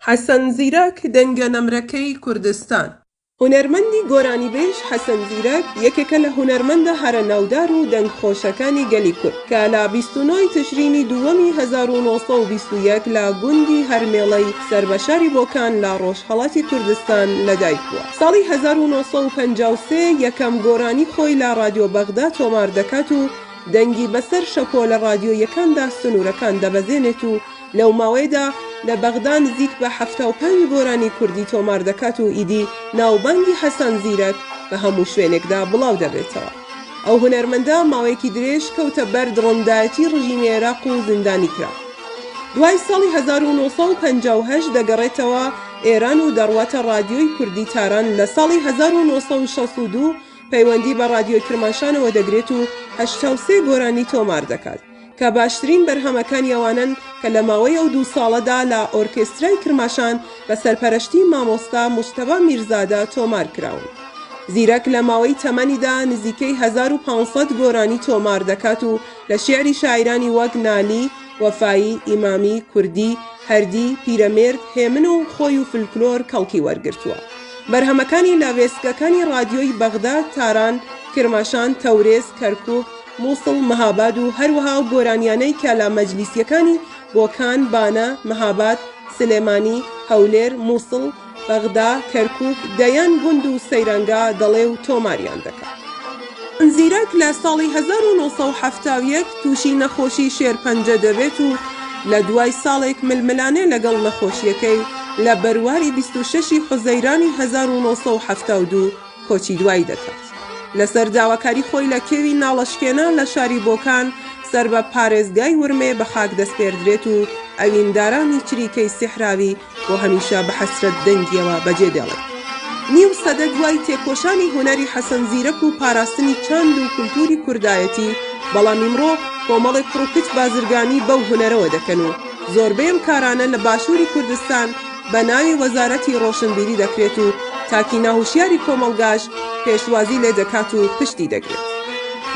حەسەن زیرەک دەنگە نەمرەکەی کوردستان. هونەرمەندی گۆرانیبێژ حەسەن زیرەک یەکێکە لە هونەرمەندە هەرە ناودار و دەنگخۆشەکانی گەلی کورد کە لە 29 تشرینی دووەمی 1921 لە گوندی هەرمێڵەی سەربەشاری بۆکان لە ڕۆژهەڵاتی کوردستان لەدایک بووە. ساڵی 1953 یەکەم گۆرانی خۆی لە رادیۆ بەغدا تۆمار دەکات و دەنگی بەسەر شەپۆ لە رادیۆیەکاندا سنوورەکان دەبەزێنێت و لەو ماوەیەدا لە بەغدا نزیک بە 75 گۆرانی کوردی تۆمار دەکات و ئیدی ناوبانگی حەسەن زیرەک بە هەموو شوێنێکدا بڵاو دەبێتەوە. ئەو هونەرمەندە ماوەیەکی درێژ کەوتە بەر دڕندایەتی ڕژیمی عێراق و زیندانی کرا. دوای ساڵی 1958 دەگەڕێتەوە ئێران و دەڕواتە رادیۆی کوردی تاران. لە ساڵی 1962 پەیوەندی بە رادیۆی کرماشانەوە دەگرێت و 83 گۆرانی تۆمار دەکات کە باشترین بەرهەمەکانی ئەوانن کە لە ماوەی ئەو 2 ساڵەدا لە ئۆرکێسترای کرماشان بە سەرپەرشتی مامۆستا موجتەبا میرزادە تۆمار کراون. زیرەک لە ماوەی تەمەنیدا نزیکەی 1500 گۆرانی تۆمار دەکات و لە شێعری شاعیرانی وەک نالی، وەفایی، ئیمامی، کوردی، هەردی، پیرەمێرد، هێمن و خۆی و فلکلۆر کەڵکی وەرگرتووە. بەرهەمەکانی لاوێسکەکانی رادیۆی بەغدا، تاران، کرماشان، تەورێز، کەرکووک، مووسڵ، مەهاباد و هەروەها گۆرانیانەی کە لە مەجلیسیەکانی بۆکان، بانە، مەهاباد، سلێمانی، هەولێر، مووسڵ، بەغدا، کەرکووک، دەیان، گوند و سەیرانگا دەڵێ و تۆماریان دەکات. زیرەک لە ساڵی 1970 تووشی نەخۆشی شێرپەنجە دەبێت و لە دوای ساڵێک ململانێ لەگەڵ نەخۆشیەکەی لە بەرواری 26 حوزەیرانی 1972 کۆچی دوای دەکات. لەسەر داواکاری خۆی لە کێوی ناڵەشکێنە لە شاری بۆکان سەر بە پارێزگای ورمێ بە خاک دەستپێردرێت و ئەویندارانی چریکەی سیحراوی بۆ هەمیشە بە حەسرەت دەنگیەوە بەجێ دێڵێت. نیو سەدە دوای تێکۆشانی هونەری حەسەن زیرەک و پاراستنی چاند و کولتوری کوردایەتی، بەڵام ئیمڕۆ کۆمەڵێک پڕوکت بازرگانی بەو هونەرەوە دەکەن و زۆربەی ئەم کارانە لە باشووری کوردستان بە ناوی وەزارەتی ڕۆشنبیری دەکرێت و تاکی ناهوشیاری کۆمەڵگاش پێشوازی لێ دەکات و پشتی دەگرێت.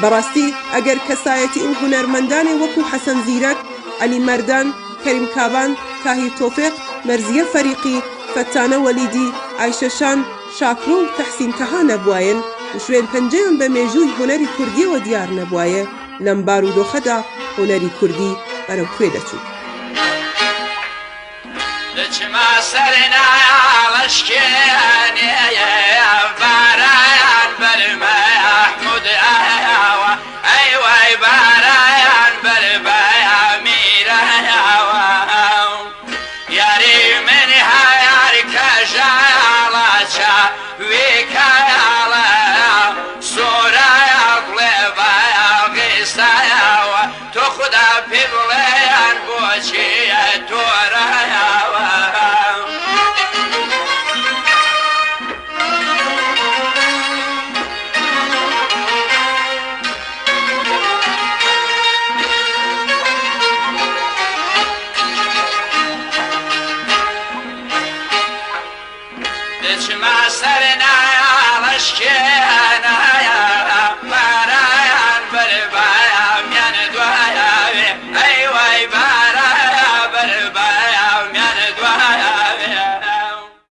بەڕاستی ئەگەر کەسایەتی ئەو هونەرمەندانێ وەکو حەسەن زیرەک، عەلی مەردان، کەریم کابان، تاهیر تۆفیق، مەرزیە فەریقی، فەتانە وەلیدی، عایشەشان، شاکرۆ و تەحسین تەها نەبوایەن و شوێن پەنجەیان بە مێژووی هونەری کوردیەوە دیار نەبوایە، لەم بارودۆخەدا هونەری کوردی بەرەو کوێ دەچوو. لچما سرنا لشکێنێ بارە